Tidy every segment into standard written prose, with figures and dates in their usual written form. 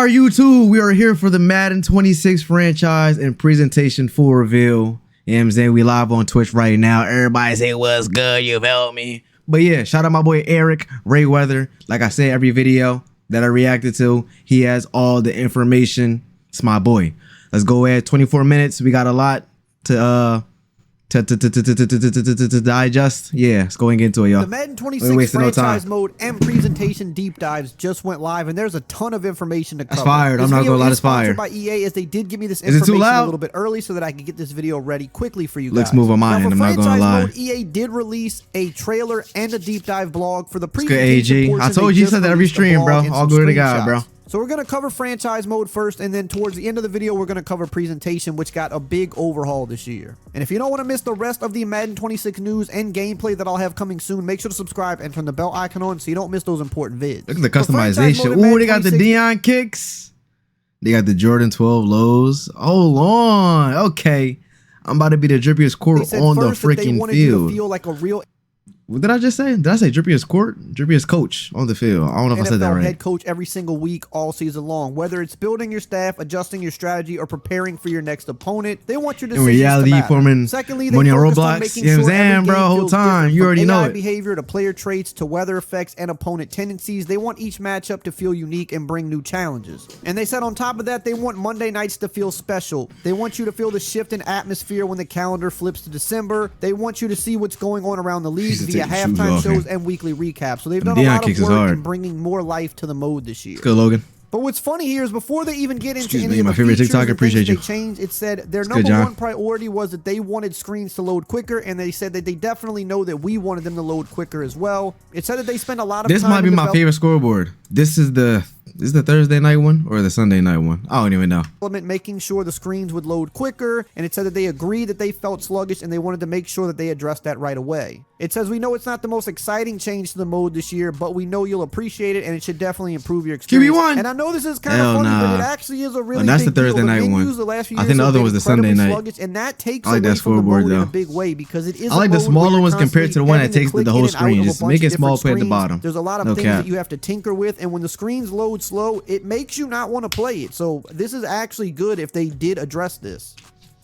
are YouTube? We are here for the Madden 26 franchise and presentation full reveal. You know what I'm saying? We live on Twitch right now. Everybody say what's good, you felt me? But yeah, shout out my boy Eric Rayweather. Like I say every video that I reacted to, he has all the information. It's my boy. Let's go ahead. 24 minutes. We got a lot to digest. Yeah, let's go and get into it, y'all. The Madden 26 franchise mode and presentation deep dives just went live, and there's a ton of information to cover. That's fired. I'm not gonna lie, it's fire. By EA, as they did give me this information a little bit early, so that I could get this video ready quickly for you guys. Let's move on mine. I'm not gonna lie. Mode, EA did release a trailer and a deep dive blog for the presentation. Good, AG. I told you said that every stream, bro. All good to God, bro. So we're going to cover franchise mode first, and then towards the end of the video, we're going to cover presentation, which got a big overhaul this year. And if you don't want to miss the rest of the Madden 26 news and gameplay that I'll have coming soon, make sure to subscribe and turn the bell icon on so you don't miss those important vids. Look at the customization. Ooh, they got the Dion kicks. They got the Jordan 12 lows. Hold on. Okay. I'm about to be the drippiest court on the freaking field. To feel like a real... What did I just say? Did I say drippiest court? Drippiest coach on the field. I don't know if I said that right. Head coach every single week, all season long. Whether it's building your staff, adjusting your strategy, or preparing for your next opponent, they want your decisions in reality, forming Secondly, money on Roblox. You know what I'm saying, bro? Whole time. You already know it. Behavior to player traits to weather effects and opponent tendencies. They want each matchup to feel unique and bring new challenges. And they said on top of that, they want Monday nights to feel special. They want you to feel the shift in atmosphere when the calendar flips to December. They want you to see what's going on around the league via halftime shows and weekly recaps. So they've done a lot of work in bringing more life to the mode this year. Let's go, Logan. But what's funny here is before they even get into any of my favorite TikTok, appreciate you. They changed. It said their number one priority was that they wanted screens to load quicker, and they said that they definitely know that we wanted them to load quicker as well. It said that they spent a lot of time. This might be my favorite scoreboard. This is the Thursday night one or the Sunday night one? I don't even know. Making sure the screens would load quicker, and it said that they agreed that they felt sluggish and they wanted to make sure that they addressed that right away. It says, we know it's not the most exciting change to the mode this year, but we know you'll appreciate it, and it should definitely improve your experience. QB1. And I know this is kind of funny, but it actually is a really that's big the Thursday deal. night one. I think the other was the Sunday night. Sluggish, and that takes away from the mode in a big way, because it is I like the smaller ones compared to the one that takes the whole screen. Just make it small, put at the bottom. There's a lot of things that you have to tinker with, and when the screens load slow, it makes you not want to play it. So this is actually good if they did address this.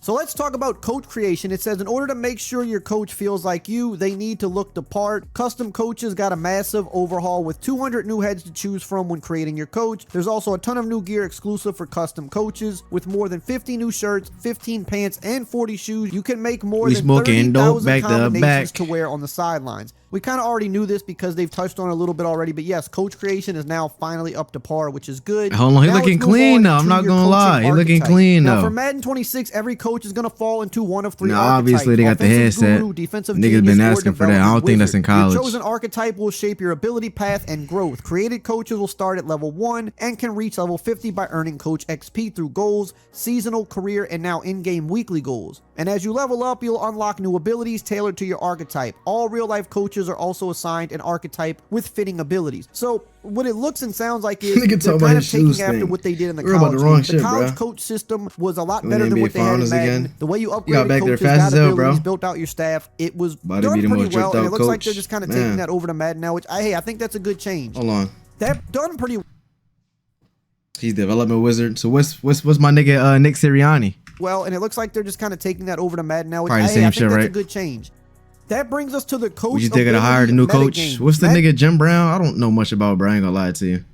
So let's talk about coach creation. It says in order to make sure your coach feels like you, they need to look the part. Custom coaches got a massive overhaul with 200 new heads to choose from when creating your coach. There's also a ton of new gear exclusive for custom coaches with more than 50 new shirts, 15 pants, and 40 shoes. You can make more than 30,000 combinations to wear on the sidelines. We kind of already knew this because they've touched on it a little bit already, but yes, coach creation is now finally up to par, which is good. Hold on, he's looking clean though. I'm not gonna lie, he's looking clean though. Now for Madden 26, every coach is gonna fall into one of three archetypes. Obviously, they got the headset. Niggas been asking for that. I don't think that's in college. Your chosen archetype will shape your ability path and growth. Created coaches will start at level 1 and can reach level 50 by earning coach XP through goals, seasonal, career, and now in-game weekly goals. And as you level up, you'll unlock new abilities tailored to your archetype. All real-life coaches are also assigned an archetype with fitting abilities. So what it looks and sounds like is they're kind of taking after what they did in the college. The college coach system was a lot better than what they had in Madden. The way you upgraded coaches, got abilities, built out your staff, it was done pretty well, and it looks like they're just kind of taking that over to Madden now, which I think that's a good change. Hold on. They've done pretty. He's development wizard. So what's my nigga Nick Sirianni? Well, and it looks like they're just kind of taking that over to Madden now, which I think that's a good change. That brings us to the coach. Would you think to hire the new coach? What's the nigga Jim Brown? I don't know much about Brown. I ain't gonna lie to you.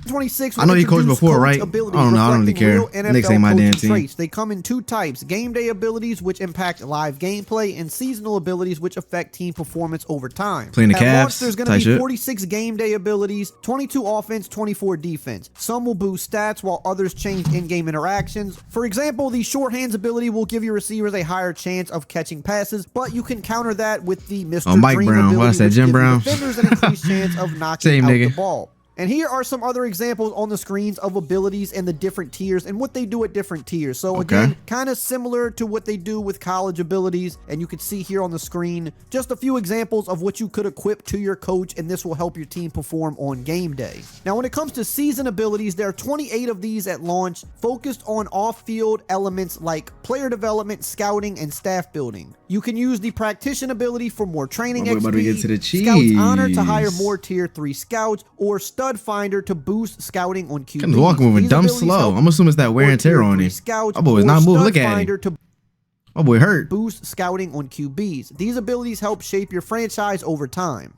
26. I know he coached before, right? I don't know. I don't really care. Knicks ain't my damn team. They come in two types: game day abilities, which impact live gameplay, and seasonal abilities, which affect team performance over time. Playing the Cavs. There's going to be 46 game day abilities, 22 offense, 24 defense. Some will boost stats, while others change in-game interactions. For example, the short hands ability will give your receivers a higher chance of catching passes, but you can counter that with the Mr. Mike Dream Brown. ability, What I said, Jim Brown. Defenders an increased chance of knocking out the ball. And here are some other examples on the screens of abilities and the different tiers and what they do at different tiers. So again, kind of similar to what they do with college abilities. And you can see here on the screen just a few examples of what you could equip to your coach, and this will help your team perform on game day. Now, when it comes to season abilities, there are 28 of these at launch, focused on off-field elements like player development, scouting, and staff building. You can use the practitioner ability for more training XP, Scout's Honor to hire more tier 3 scouts, or stud finder to boost scouting on QBs. Ken's walking moving dumb slow. I'm assuming it's that wear and tear on him. My boy's not moving. Look at him. My boy hurt. Boost scouting on QBs. These abilities help shape your franchise over time.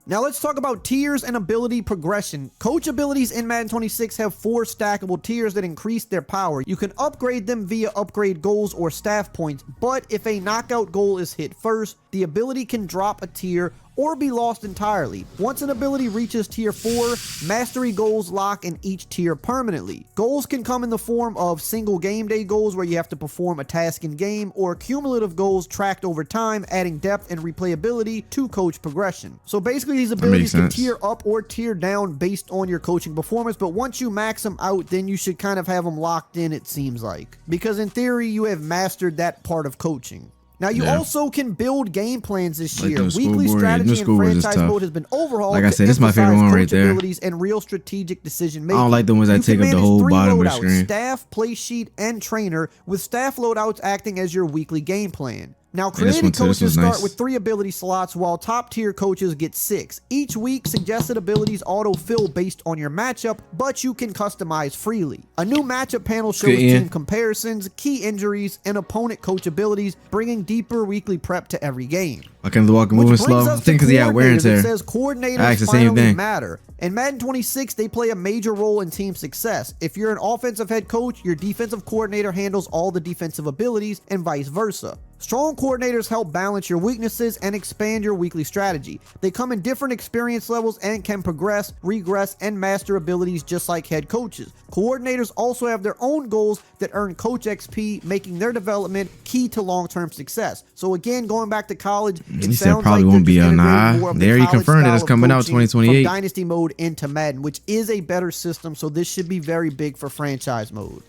Now let's talk about tiers and ability progression. Coach abilities in Madden 26 have 4 stackable tiers that increase their power. You can upgrade them via upgrade goals or staff points, but if a knockout goal is hit first, the ability can drop a tier or be lost entirely. Once an ability reaches tier 4, mastery goals lock in each tier permanently. Goals can come in the form of single game day goals where you have to perform a task in game, or cumulative goals tracked over time, adding depth and replayability to coach progression. So basically these abilities can tier up or tier down based on your coaching performance, but once you max them out, then you should kind of have them locked in, it seems like. Because in theory, you have mastered that part of coaching. Now, you also can build game plans this year. Weekly strategy and franchise mode has been overhauled. Like I said, this is my favorite one right there. And real strategic decision making. I don't like the ones that take up the whole bottom of the screen. Staff, play sheet, and trainer, with staff loadouts acting as your weekly game plan. Now, created coaches start with 3 ability slots, while top tier coaches get 6. Each week, suggested abilities auto-fill based on your matchup, but you can customize freely. A new matchup panel shows team comparisons, key injuries, and opponent coach abilities, bringing deeper weekly prep to every game. I can't walk moving slow. I think because he had wear and tear. It says coordinators finally matter. In Madden 26, they play a major role in team success. If you're an offensive head coach, your defensive coordinator handles all the defensive abilities, and vice versa. Strong coordinators help balance your weaknesses and expand your weekly strategy. They come in different experience levels and can progress, regress, and master abilities just like head coaches. Coordinators also have their own goals that earn coach XP, making their development key to long-term success. So again, going back to college, it sounds probably like won't be a There you confirmed it. It's coming out 2028. From Dynasty mode into Madden, which is a better system, so this should be very big for franchise mode.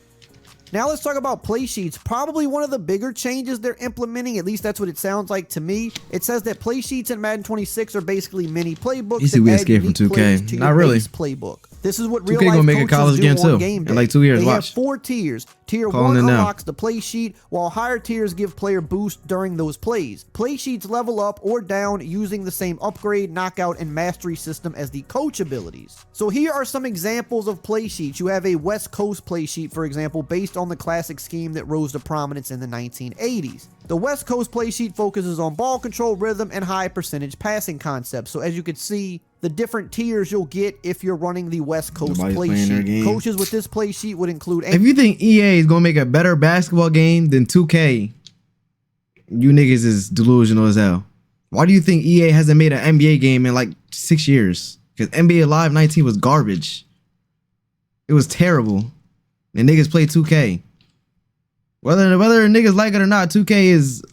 Now let's talk about play sheets. Probably one of the bigger changes they're implementing, at least that's what it sounds like to me. It says that play sheets in Madden 26 are basically mini playbooks that add unique plays to your base playbook. This is what real life gonna make a college coaches do game on game day. In like 2 years, they watch. have 4 tiers. Tier 1 unlocks the play sheet, while higher tiers give player boost during those plays. Play sheets level up or down using the same upgrade, knockout, and mastery system as the coach abilities. So here are some examples of play sheets. You have a West Coast play sheet, for example, based on the classic scheme that rose to prominence in the 1980s. The West Coast play sheet focuses on ball control, rhythm, and high percentage passing concepts. So as you can see, the different tiers you'll get if you're running the West Coast play sheet. Coaches with this play sheet would include... If you think EA is going to make a better basketball game than 2K, you niggas is delusional as hell. Why do you think EA hasn't made an NBA game in like 6 years? Because NBA Live 19 was garbage. It was terrible. And niggas play 2K. Whether niggas like it or not, 2K is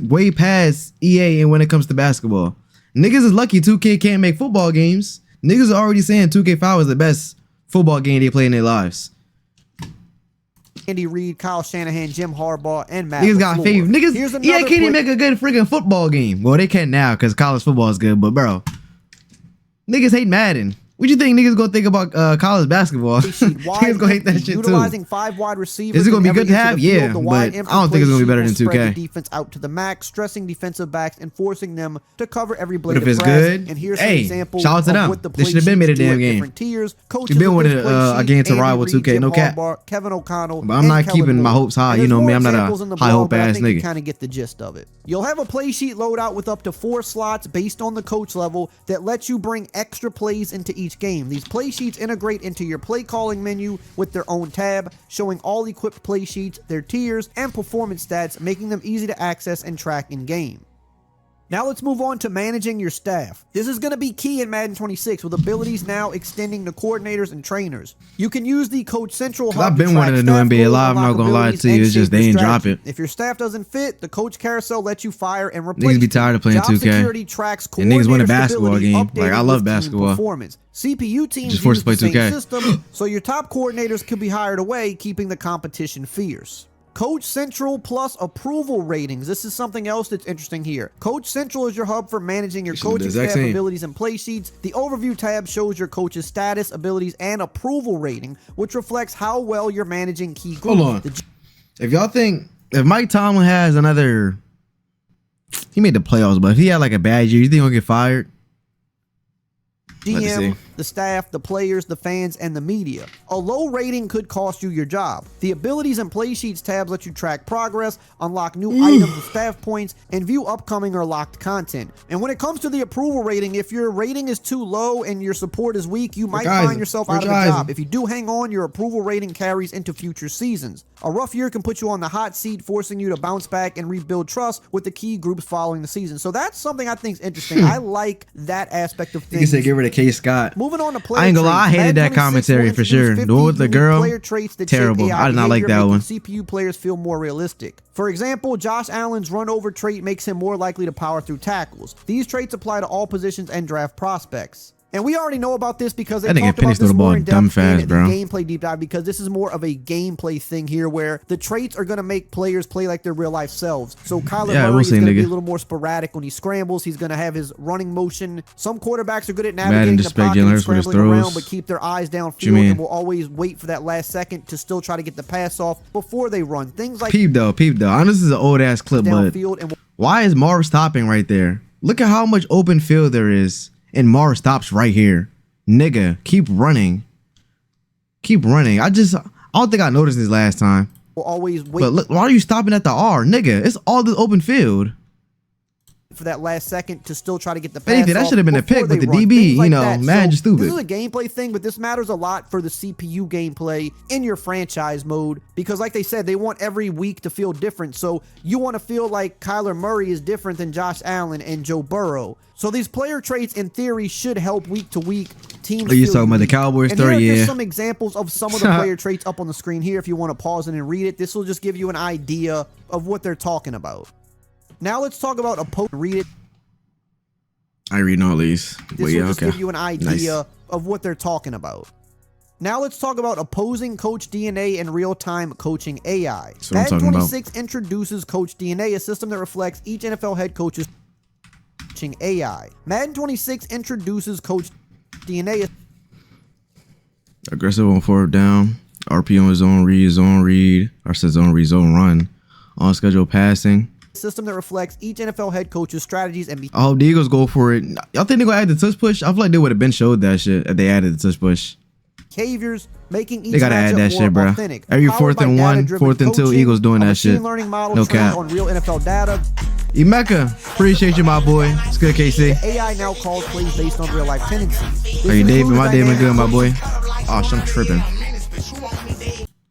way past EA and when it comes to basketball. Niggas is lucky 2K can't make football games. Niggas are already saying 2K5 is the best football game they play in their lives. Andy Reid, Kyle Shanahan, Jim Harbaugh, and Matt Niggas got faith. Niggas, yeah, can't even make a good freaking football game. Well, they can now because college football is good, but bro, niggas hate Madden. What you think niggas gonna think about college basketball? Niggas gonna hate that shit utilizing too. 5 wide receivers. Is it gonna be good to have? Yeah, but I don't think it's gonna be better than 2K. Defense out to the max, stressing defensive backs and forcing them to cover every blade but if of it's grass. good, And here's hey, an example shout out to them. What the They should have been made a damn game. Tiers. You've been with a game to rival 2K, no cap. Kevin O'Connell, but I'm not keeping my hopes high. You know me, I'm not a high hope ass nigga. You kind of get the gist of it. You'll have a play sheet loadout with up to 4 slots based on the coach level that lets you bring extra plays into each game. These play sheets integrate into your play calling menu with their own tab, showing all equipped play sheets, their tiers, and performance stats, making them easy to access and track in game. Now let's move on to managing your staff. This is going to be key in Madden 26 with abilities now extending to coordinators and trainers. You can use the Coach Central hub. I've been wanting a new NBA Live, I'm not going to lie to you, it's just they ain't drop it. If your staff doesn't fit, the Coach Carousel lets you fire and replace. Niggas be tired of playing 2K. Security tracks and niggas win a basketball game. Like I love basketball. Performance. CPU teams just forced use to play the 2K. same system, so your top coordinators could be hired away, keeping the competition fierce. Coach Central plus approval ratings. This is something else that's interesting here. Coach Central is your hub for managing your coaching staff abilities and play sheets. The overview tab shows your coach's status, abilities, and approval rating, which reflects how well you're managing key groups. Hold on. If y'all think, if Mike Tomlin has another, he made the playoffs, but if he had like a bad year, you think he'll get fired? GM the staff, the players, the fans, and the media. A low rating could cost you your job. The abilities and Playsheets tabs let you track progress, unlock new items and staff points, and view upcoming or locked content. And when it comes to the approval rating, if your rating is too low and your support is weak, you might find yourself out of a job. If you do hang on, your approval rating carries into future seasons. A rough year can put you on the hot seat, forcing you to bounce back and rebuild trust with the key groups following the season. So that's something I think is interesting. I like that aspect of things. You can say get rid of K. Scott. Moving on to player I ain't gonna lie, I traits. hated that Madden 26 commentary for sure. The one with the girl, player traits that terrible. shape AI I did not like behavior, that one. making CPU players feel more realistic. For example, Josh Allen's run over trait makes him more likely to power through tackles. These traits apply to all positions and draft prospects. And we already know about this because they talked about this more in depth in the gameplay deep dive, because this is more of a gameplay thing here where the traits are going to make players play like their real life selves. So Kyler Murray is going to be a little more sporadic when he scrambles. He's going to have his running motion. Some quarterbacks are good at navigating the pocket and scrambling around, but keep their eyes downfield and will always wait for that last second to still try to get the pass off before they run. Things like peep though. I know this is an old ass clip, but why is Marv stopping right there? Look at how much open field there is. And Marv stops right here. Nigga, keep running. Keep running. I don't think I noticed this last time. We'll always wait. But look, why are you stopping at the R? Nigga, it's all this open field. For that last second to still try to get the pass Anything, that should have been a pick with the DB, you know, man, just stupid. This is a gameplay thing, but this matters a lot for the CPU gameplay in your franchise mode, because like they said, they want every week to feel different. So you want to feel like Kyler Murray is different than Josh Allen and Joe Burrow. So these player traits in theory should help week to week teams. Are you talking about the Cowboys story? Yeah. Here's some examples of some of the player traits up on the screen here. If you want to pause it and read it, this will just give you an idea of what they're talking about. Now let's talk about opposing. Read it. I read all these. This will just give you an idea of what they're talking about. Now let's talk about opposing Coach DNA and real-time coaching AI. Madden 26 introduces Coach DNA, a system that reflects each NFL head coach's coaching AI. Madden 26 introduces Coach DNA. Aggressive on fourth down. RP on zone read, or says zone read, zone run. On schedule passing. System that reflects each NFL head coach's strategies and I hope the Eagles go for it. Y'all think they're gonna add the touch push? I feel like they would have been showed that shit if they added the touch push. behaviors, making each they gotta add that shit, bro. authentic. Every 4th and 1, 4th and 2, Eagles doing that shit. No cap. On real NFL data. Emeka, appreciate you, my boy. It's good, KC. AI now calls plays based on real life tendencies. Are you David? My David good, my boy. Oh, I'm tripping.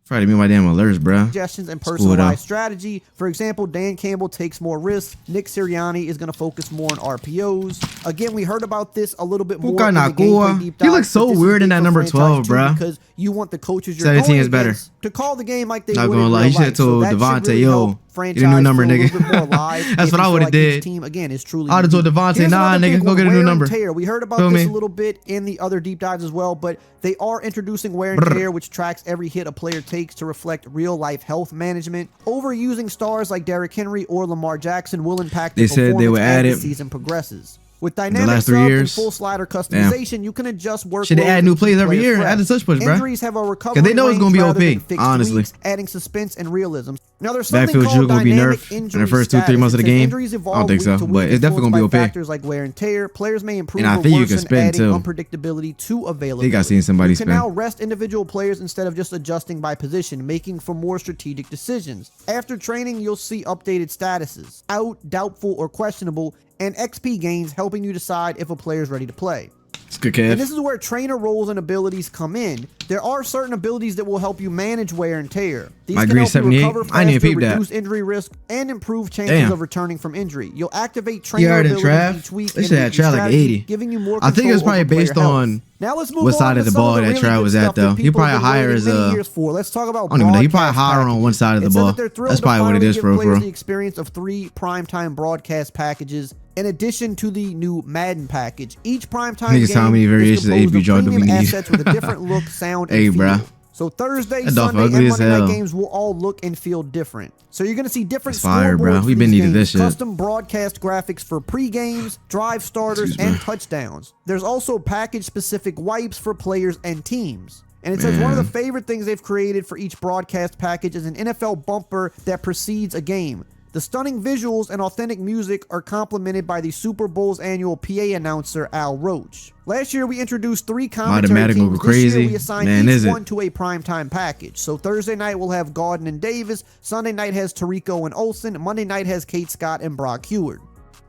Friday me my damn alerts, bro. Suggestions and personalized strategy. For example, Dan Campbell takes more risks. Nick Sirianni is going to focus more on RPOs. Again, we heard about this a little bit more in the gameplay deep dive. He looks so weird in that number 12, bro. Because you want the coaches you're 17 is better. To call the game like they not would gonna in lie. real He should have told Devontae, yo, get a new number, nigga. That's what I would have did. Team, again, is truly I'd have told Devontae, nah, nigga, go get a new number. We heard about this a little bit in the other deep dives as well, but they are introducing wear and tear, which tracks every hit a player takes to reflect real life health management. Overusing stars like Derrick Henry or Lamar Jackson will impact the performance as the season progresses. With dynamic sub and full slider customization, you can adjust workload. Should they add new plays every year? Add the touch push, bro. Injuries have a recovery they know it's gonna be OP, honestly. Tweaks, adding suspense and realism. Now there's something called dynamic injury in the first 2-3 months of the game. Injuries I don't think so, but it's definitely gonna be OP. Factors like wear and tear, players may improve and I think you can spin adding too. Unpredictability to availability. I think I seen somebody spin. You can now rest individual players instead of just adjusting by position, making for more strategic decisions. After training, you'll see updated statuses: out, doubtful, or questionable, and XP gains, helping you decide if a player is ready to play. It's good, Kev. And this is where trainer roles and abilities come in. There are certain abilities that will help you manage wear and tear. These can help you recover faster, reduce injury risk, and improve chances of returning from injury. You'll activate trainer abilities each week. They should have Trav like 80. Giving you more I think it's probably based on now let's move what side of the ball that Trav was at, though. He probably higher as a. Let's talk about. I don't even know. He probably higher on one side of the ball. That's probably what it is, bro. The experience of 3 primetime broadcast packages. In addition to the new Madden package, each primetime game how many variations of AP Draw do we need? Assets with a different look, sound, and feel. Bro. So Thursday, Sunday, and Monday night games will all look and feel different. So you're going to see different scoreboards bro. We've been needing this shit. Custom broadcast graphics for pre-games, drive starters, and touchdowns. There's also package-specific wipes for players and teams. And it says one of the favorite things they've created for each broadcast package is an NFL bumper that precedes a game. The stunning visuals and authentic music are complemented by the Super Bowl's annual PA announcer, Al Roach. Last year, we introduced 3 commentary teams. This year, we assigned each one to a primetime package. So Thursday night, we'll have Gordon and Davis. Sunday night has Tirico and Olsen. Monday night has Kate Scott and Brock Heward.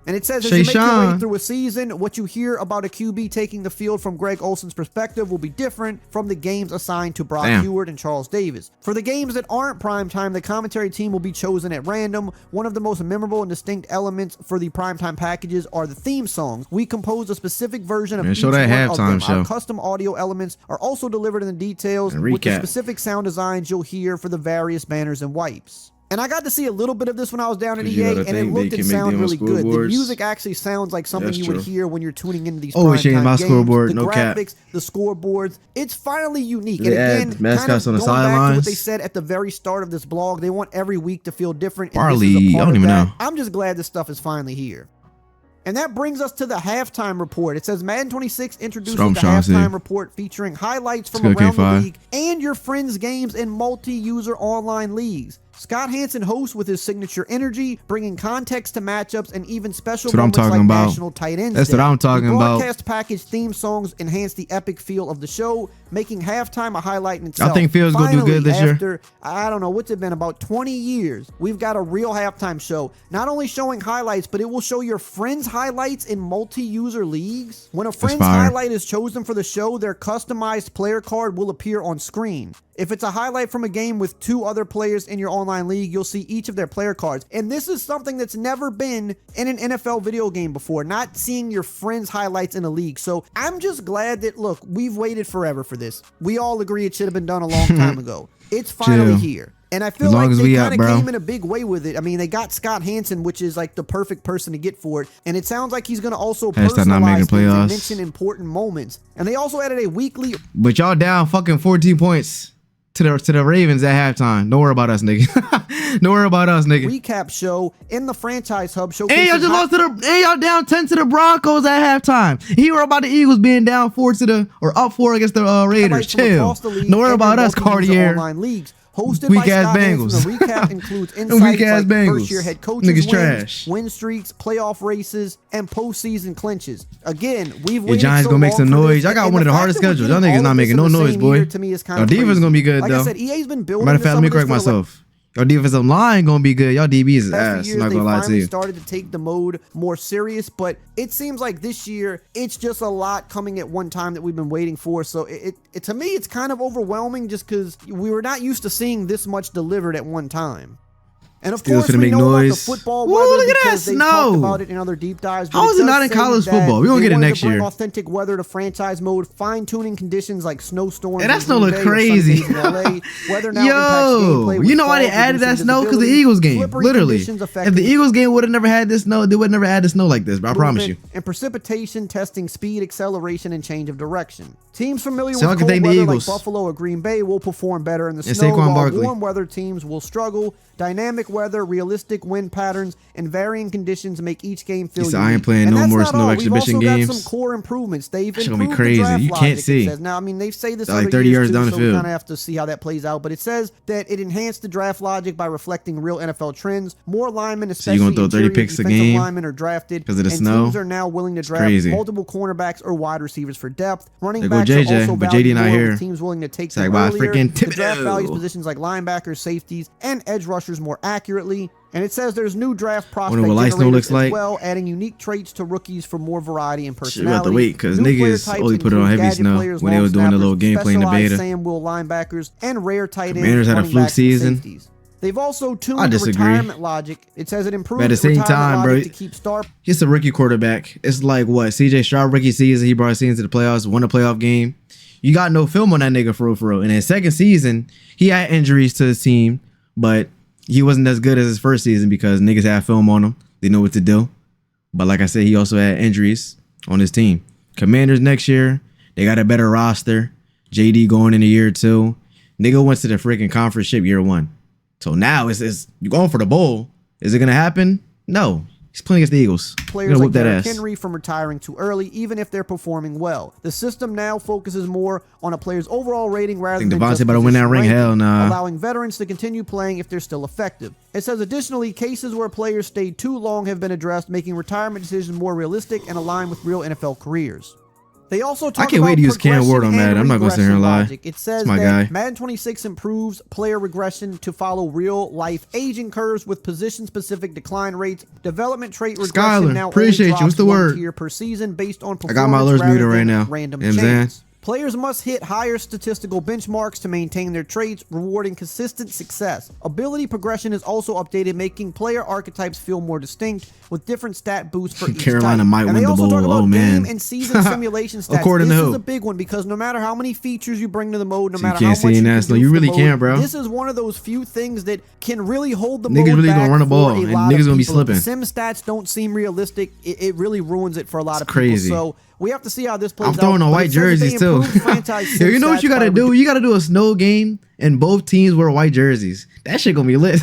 And it says, as you make your way through a season, what you hear about a QB taking the field from Greg Olsen's perspective will be different from the games assigned to Brock Heward and Charles Davis. For the games that aren't primetime, the commentary team will be chosen at random. One of the most memorable and distinct elements for the primetime packages are the theme songs. We composed a specific version of each one of them. Our custom audio elements are also delivered in the details with the specific sound designs you'll hear for the various banners and wipes. And I got to see a little bit of this when I was down in EA, and it looked and sounded really good. The music actually sounds like something you would hear when you're tuning into these primetime games. Scoreboard, the graphics, the scoreboards, it's finally unique. And again, mascots on the sidelines. Back to what they said at the very start of this blog, they want every week to feel different. Barley, I don't even know. I'm just glad this stuff is finally here. And that brings us to the halftime report. It says Madden 26 introduces the halftime report featuring highlights from around the league and your friends' games in multi-user online leagues. Scott Hansen hosts with his signature energy, bringing context to matchups and even special moments like National Tight Ends Day. That's what I'm talking about. Broadcast package theme songs enhance the epic feel of the show, making halftime a highlight in itself. I think Phil's going to do good this year. After, I don't know, what's it been, about 20 years, we've got a real halftime show. Not only showing highlights, but it will show your friends' highlights in multi-user leagues. When a friend's highlight is chosen for the show, their customized player card will appear on screen. If it's a highlight from a game with 2 other players in your online league, you'll see each of their player cards. And this is something that's never been in an NFL video game before, not seeing your friends' highlights in a league. So I'm just glad that, look, we've waited forever for this. We all agree it should have been done a long time ago. It's finally here. And I feel like they kind of came in a big way with it. I mean, they got Scott Hansen, which is like the perfect person to get for it. And it sounds like he's going to also personalize things and mention important moments. And they also added a weekly... But y'all down fucking 14 points. To the Ravens at halftime. Don't worry about us, nigga. Don't worry about us, nigga. Recap show in the franchise hub show. And y'all just lost to the. And y'all down 10 to the Broncos at halftime. You heard about the Eagles being down 4 to the up 4 against the Raiders. Chill. Don't worry about us, Cartier. Online leagues. Hosted by Scott Bengals. The recap includes insights like first-year head coaches wins, win streaks, playoff races, and postseason clinches. Again, we've waited Giants gonna make some noise. Y'all got one of the hardest schedules. Y'all niggas not making no noise, boy. Y'all defense gonna be good though. Like I said, EA's been building. Matter of fact, let me correct myself. Your defensive line gonna be good. Y'all DBs is ass. I'm not gonna lie to you. Started to take the mode more serious, but it seems like this year it's just a lot coming at one time that we've been waiting for. So it to me it's kind of overwhelming just because we were not used to seeing this much delivered at one time. And of course, we know about the football weather because they talked about it in other deep dives. How is it not in college football? We're going to get it next year. Authentic weather to franchise mode, fine-tuning conditions like snowstorms. And that snow look crazy. Yo, you know why they added that snow? Because the Eagles game. Literally. If the Eagles game would have never had this snow, they would never add the snow like this, bro. I promise you. And precipitation, testing speed, acceleration, and change of direction. Teams familiar with cold weather like Buffalo or Green Bay will perform better in the snow, while warm weather teams will struggle. Dynamic weather, realistic wind patterns, and varying conditions make each game feel unique. I ain't playing no more snow exhibition games. We've also got some core improvements. They've improved be crazy. The draft you can't see. Now, I mean, they say this like 30 yards down the field, so we kind of have to see how that plays out. But it says that it enhanced the draft logic by reflecting real NFL trends. More linemen, especially so you're gonna throw 30 picks a game linemen, are drafted because of the snow. Teams are now willing to draft multiple cornerbacks or wide receivers for depth. Running backs JJ, are also but JD not here. Teams willing to take them earlier. The draft values positions like linebackers, safeties, and edge rushers more accurately. And it says there's new draft prospect generators as well, adding unique traits to rookies for more variety and personality. You have to wait because niggas only put it on heavy snow when they were doing the little gameplay in the beta. Sam Will linebackers and rare tight ends. Commanders had a fluke season. They've also tuned the retirement logic. It says it improves at the same time, bro. To keep star. He's a rookie quarterback. It's like what CJ Stroud rookie season. He brought us into the playoffs, won a playoff game. You got no film on that nigga for real. And in his second season, he had injuries to his team, but he wasn't as good as his first season because niggas had film on him. They know what to do. But like I said, he also had injuries on his team. Commanders next year, they got a better roster. JD going in a year or two. Nigga went to the freaking conference ship year 1. So now it's you're going for the bowl. Is it going to happen? No. He's playing against the Eagles. Players like that Derrick ass. Henry from retiring too early, even if they're performing well. The system now focuses more on a player's overall rating rather than Devontae just about to win that position ring. ranking, Hell nah. allowing veterans to continue playing if they're still effective. It says additionally, cases where players stayed too long have been addressed, making retirement decisions more realistic and aligned with real NFL careers. They also talk I can't about wait to use Cam Ward on progression Madden. I'm not gonna sit here and lie. logic. It says my that guy. Madden 26 improves player regression to follow real-life aging curves with position-specific decline rates. Development trait regression Skylar, now appreciate only you. What's drops the one word? tier per season based on I got my performance alerts rather muted right than now. random You know what I'm saying? chance. Players must hit higher statistical benchmarks to maintain their traits, rewarding consistent success. Ability progression is also updated, making player archetypes feel more distinct with different stat boosts for each Carolina type. might And win they the also bowl. talk about Oh, man. game and season simulation stats. According This to is who? a big one because no matter how many features you bring to the mode, no So you matter can't how see much you in can that, so do you for the really mode, can't, bro. this is one of those few things that can really hold the Niggas mode really back gonna run the for ball, a and lot niggas of gonna be people. If the slipping. sim stats don't seem realistic, it really ruins it for a lot of crazy. people. So we have to see how this plays I'm out. throwing on But white it says that they jerseys too. improved franchise Yo, sim you know what you stats gotta by do? You gotta do a snow game and both teams wear white jerseys. That shit gonna be lit.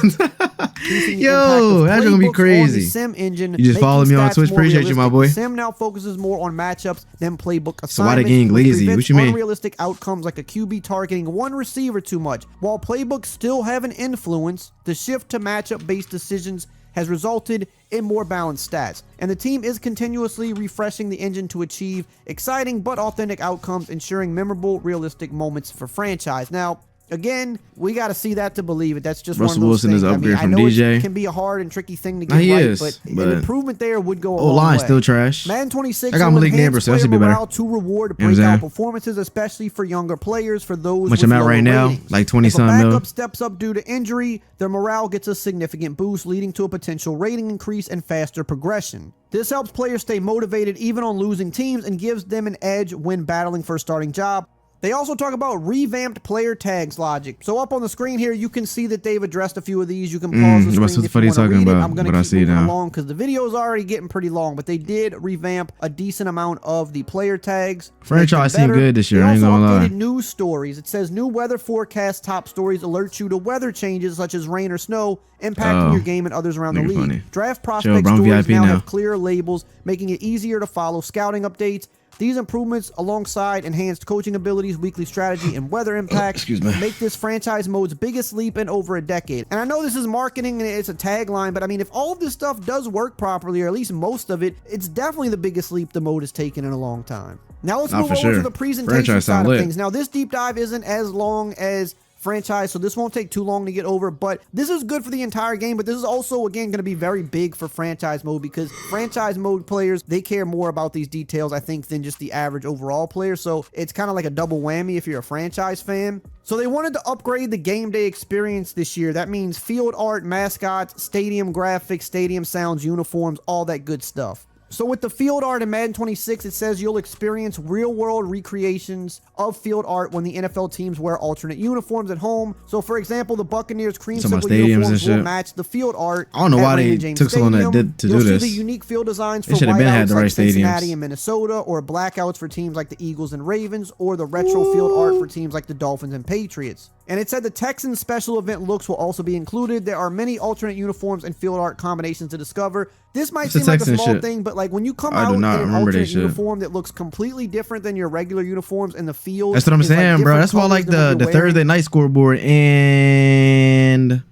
Yo, that's gonna be crazy. Sim engine, You just follow me on stats Twitch. more Appreciate you, my realistic. boy. The sim now focuses more on matchups than playbook assignments. So why they getting which lazy? prevents What you mean? Unrealistic outcomes like a QB targeting one receiver too much. While playbooks still have an influence, the shift to matchup-based decisions has resulted in more balanced stats, and the team is continuously refreshing the engine to achieve exciting but authentic outcomes, ensuring memorable, realistic moments for franchise. Now, again, we got to see that to believe it. That's just Russell one of those Wilson things. is an upgrade I from know DJ. it can be a hard and tricky thing to Nah, get he right, is, but an improvement there would go a long line way. still trash. Madden 26 I got will Malik enhance Neighbors, so that player should be better. morale to reward You know what I'm breakout saying? performances, especially for younger players. For those Much with I'm at lower right now, ratings. like 20 if a something mil. backup steps up due to injury, their morale gets a significant boost, leading to a potential rating increase and faster progression. This helps players stay motivated even on losing teams and gives them an edge when battling for a starting job. They also talk about revamped player tags logic. So up on the screen here, you can see that they've addressed a few of these. You can pause the what's screen the if fuck you you want to talking read it. about? I'm going But I to see keep it moving now. along because the video is already getting pretty long, but they did revamp a decent amount of the player tags. Franchise seemed good this year, They I ain't also gonna lie. updated news stories. It says new weather forecast top stories alert you to weather changes such as rain or snow impacting your game and others around the nigga league. funny. Draft Chill, prospect bro, I'm stories VIP now now. have clear labels, making it easier to follow scouting updates. These improvements, alongside enhanced coaching abilities, weekly strategy, and weather impacts, make this franchise mode's biggest leap in over a decade. And I know this is marketing and it's a tagline, but I mean, if all of this stuff does work properly, or at least most of it, it's definitely the biggest leap the mode has taken in a long time. Now let's move for over sure. to the presentation Franchise side sound of lit. things. Now this deep dive isn't as long as franchise, so this won't take too long to get over, but this is good for the entire game. But this is also, again, going to be very big for franchise mode, because franchise mode players, they care more about these details, I think, than just the average overall player. So it's kind of like a double whammy if you're a franchise fan. So they wanted to upgrade the game day experience this year. That means field art, mascots, stadium graphics, stadium sounds, uniforms, all that good stuff. So with the field art in Madden 26, it says you'll experience real-world recreations of field art when the NFL teams wear alternate uniforms at home. So for example, the Buccaneers Some creamsicle stadiums uniforms and will shit. match the field art. I don't know at why they Raymond James took so long to Stadium. do You'll this. see the unique field designs They for should have been had whiteouts the like right Cincinnati stadiums. and Minnesota, or blackouts for teams like the Eagles and Ravens, or the retro field art for teams like the Dolphins and Patriots. And it said the Texans special event looks will also be included. There are many alternate uniforms and field art combinations to discover. This might It's the seem like a Texan small shit. thing, but like when you come I out do in not an remember that alternate shit. uniform that looks completely different than your regular uniforms in the field. That's what I'm is, like, saying, bro. different That's why I colors like than what the you're wearing. Thursday night scoreboard and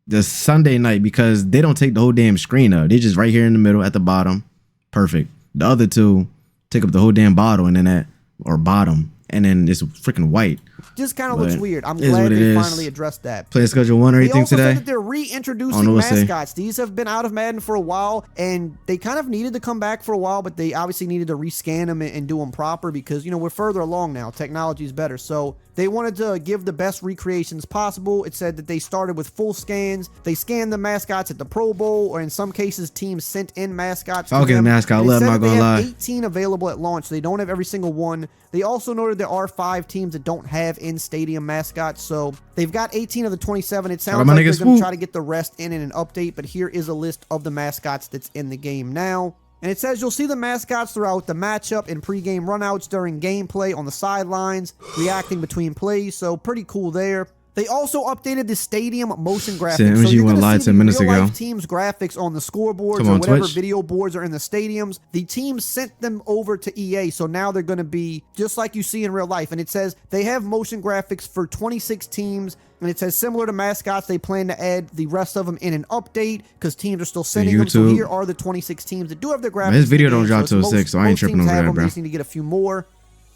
the Sunday night, because they don't take the whole damn screen up. They just right here in the middle at the bottom. Perfect. The other two take up the whole damn bottle and then bottom. And then it's freaking white. Just kind of looks But weird. I'm it is glad what it they is. finally addressed that. Play schedule 1 or They anything also today? said that they're Oh, reintroducing no, we'll see. mascots. These have been out of Madden for a while, and they kind of needed to come back for a while, but they obviously needed to rescan them and do them proper because, you know, we're further along now. Technology is better. So they wanted to give the best recreations possible. It said that they started with full scans. They scanned the mascots at the Pro Bowl, or in some cases, teams sent in mascots. I'll to get a them. mascot. And it I'm said not that they gonna have lie. 18 available at launch. They don't have every single one. They also noted there are 5 teams that don't have in-stadium mascots, so they've got 18 of the 27. It sounds my like they're niggas, going to woo. try to get the rest in an update, but here is a list of the mascots that's in the game now. And it says you'll see the mascots throughout the matchup and pregame runouts during gameplay on the sidelines, reacting between plays, so pretty cool there. They also updated the stadium motion graphics. Same so as you you're went going live to see 10 the minutes real-life ago. teams graphics on the scoreboards Come or on, whatever Twitch. video boards are in the stadiums. The teams sent them over to EA, so now they're going to be just like you see in real life. And it says they have motion graphics for 26 teams, and it says similar to mascots, they plan to add the rest of them in an update because teams are still sending them. So here are the 26 teams that do have their graphics. His video in the don't game. drop till Most 6, so I ain't teams tripping over have that, them. bro. They just need to get a few more.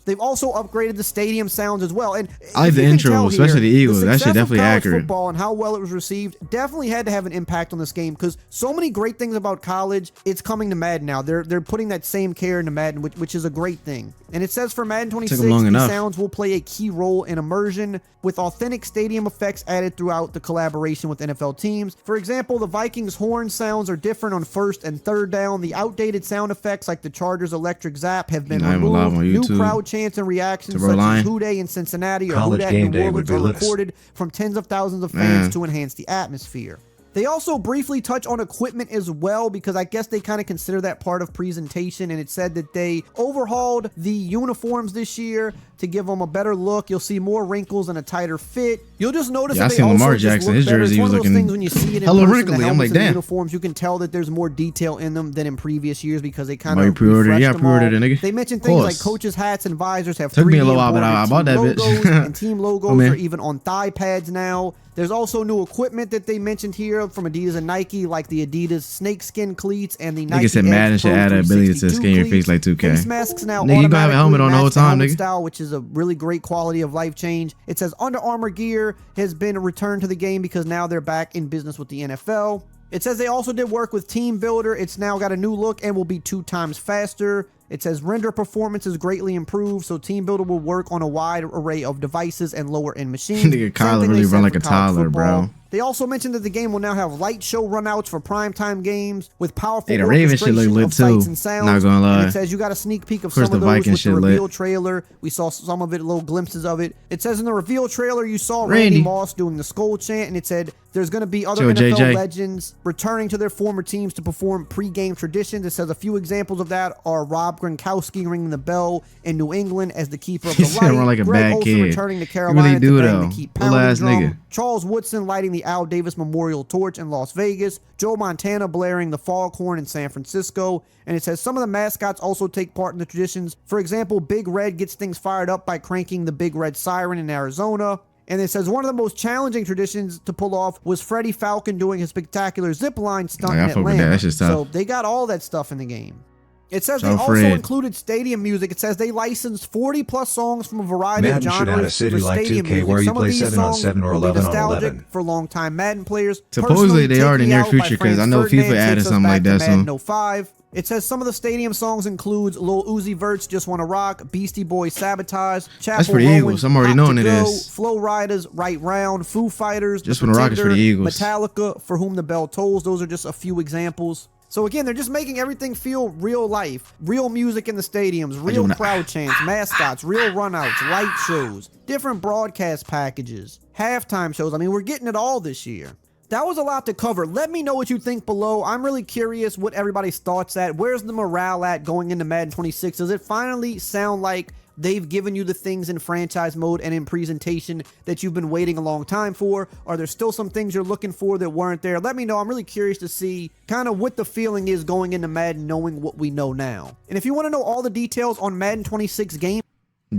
They've also upgraded the stadium sounds as well. And I like the intro, especially the Eagles. That shit definitely accurate. Football and how well it was received definitely had to have an impact on this game because so many great things about college. It's coming to Madden now. They're putting that same care into Madden, which is a great thing. And it says for Madden 26, the sounds will play a key role in immersion with authentic stadium effects added throughout the collaboration with NFL teams. For example, the Vikings horn sounds are different on first and third down. The outdated sound effects like the Chargers electric zap have been removed. New crowd chants and reactions such as Who Day in Cincinnati or Who Dat in New Orleans are recorded from tens of thousands of fans to enhance the atmosphere. They also briefly touch on equipment as well because I guess they kind of consider that part of presentation, and it said that they overhauled the uniforms this year to give them a better look. You'll see more wrinkles and a tighter fit. You'll just notice that they also Lamar just Jackson, look his better. jersey It's one was of those looking things when you see it in hella person, wrinkly. the I'm like, helmets and the damn. uniforms, you can tell that there's more detail in them than in previous years because they kind Oh, you of pre-ordered? Yeah, refreshed them all. pre-ordered it, nigga. They mentioned things like coaches' hats and visors have Took 3D me a little while, but I bought that bitch. logos and team logos Oh, man. are even on thigh pads now. There's also new equipment that they mentioned here from Adidas and Nike, like the Adidas snakeskin cleats and the Nike said Madden should add the ability to skin your face like 2K. Face masks now Nigga, you gonna have a helmet on the whole match the time, helmet nigga. style, which is a really great quality of life change. It says Under Armour gear has been returned to the game because now they're back in business with the NFL. It says they also did work with Team Builder. It's now got a new look and will be 2 times faster. It says render performance is greatly improved, so Team Builder will work on a wide array of devices and lower-end machines. Nigga, Kyler really run like a toddler, bro. They also mentioned that the game will now have light show runouts for primetime games with powerful Hey, the Ravens shit look orchestration lit of sights too. and sounds. Not gonna lie. And it says you got a sneak peek of course, some of the those Vikings with the shit lit. reveal trailer. We saw some of it, little glimpses of it. It says in the reveal trailer you saw Randy Randy Moss doing the skull chant, and it said there's going to be other Joe NFL JJ. legends returning to their former teams to perform pre-game traditions. It says a few examples of that are Rob Gronkowski ringing the bell in New England as the keeper of He the said light. run like a Greg bad Olsen kid. returning to He Carolina really do, to bang though. the keep Little pounding ass drum. nigga. Charles Woodson lighting the Al Davis Memorial Torch in Las Vegas. Joe Montana blaring the foghorn in San Francisco. And it says some of the mascots also take part in the traditions. For example, Big Red gets things fired up by cranking the Big Red Siren in Arizona. And it says one of the most challenging traditions to pull off was Freddie Falcon doing his spectacular zip line stunt in I fuck with that. Atlanta. That's just tough. So they got all that stuff in the game. It says they So also Fred. included stadium music. It says they licensed 40 plus songs from a variety Madden of should genres add a city for like stadium 2K music. where you Some of play these 7 on songs 7 or will be 11 on nostalgic 11. for longtime Madden players. Supposedly they Personally, are in the Take near Me Out future, by 'cause I Franz know Ferdinand FIFA added takes us something like back to that soon. Madden 05. It says some of the stadium songs includes Lil Uzi Vert's Just Wanna Rock, Beastie Boys Sabotage, Chapel for the Rowan, Eagles. I'm already Hot knowing to it Go, is. Flow Riders, Right Round, Foo Fighters, Just The Wanna Rock is for the Pretender, Eagles. Metallica, For Whom the Bell Tolls. Those are just a few examples. So again, they're just making everything feel real life. Real music in the stadiums, real crowd chants, mascots, real runouts, light shows, different broadcast packages, halftime shows. I mean, we're getting it all this year. That was a lot to cover. Let me know what you think below. I'm really curious what everybody's thoughts at. Where's the morale at going into Madden 26? Does it finally sound like they've given you the things in franchise mode and in presentation that you've been waiting a long time for? Are there still some things you're looking for that weren't there? Let me know. I'm really curious to see kind of what the feeling is going into Madden, knowing what we know now. And if you want to know all the details on Madden 26 game,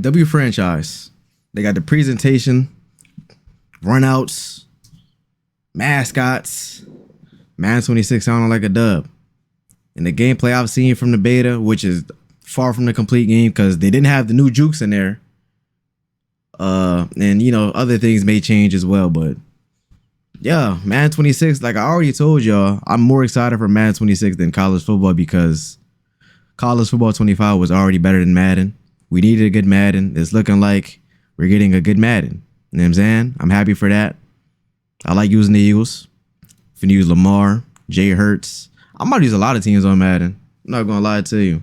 W franchise. They got the presentation, runouts, mascots. Madden 26 sounding like a dub. And the gameplay I've seen from the beta, which is far from the complete game because they didn't have the new jukes in there. And you know, other things may change as well, but yeah, Madden 26, like I already told y'all, I'm more excited for Madden 26 than college football because college football 25 was already better than Madden. We needed a good Madden. It's looking like we're getting a good Madden. You know what I'm saying? I'm happy for that. I like using the Eagles. If you use Lamar, Jay Hurts, I might use a lot of teams on Madden. I'm not gonna lie to you.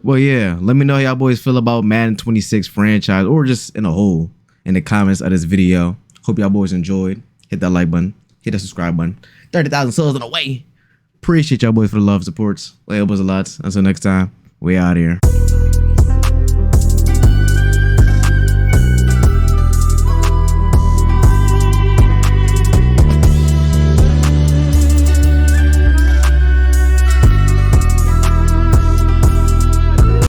Well, yeah, let me know how y'all boys feel about Madden 26 franchise or just in a whole in the comments of this video. Hope y'all boys enjoyed. Hit that like button. Hit that subscribe button. 30,000 subs on the way. Appreciate y'all boys for the love, supports. It was a lot. Until next time, we out here.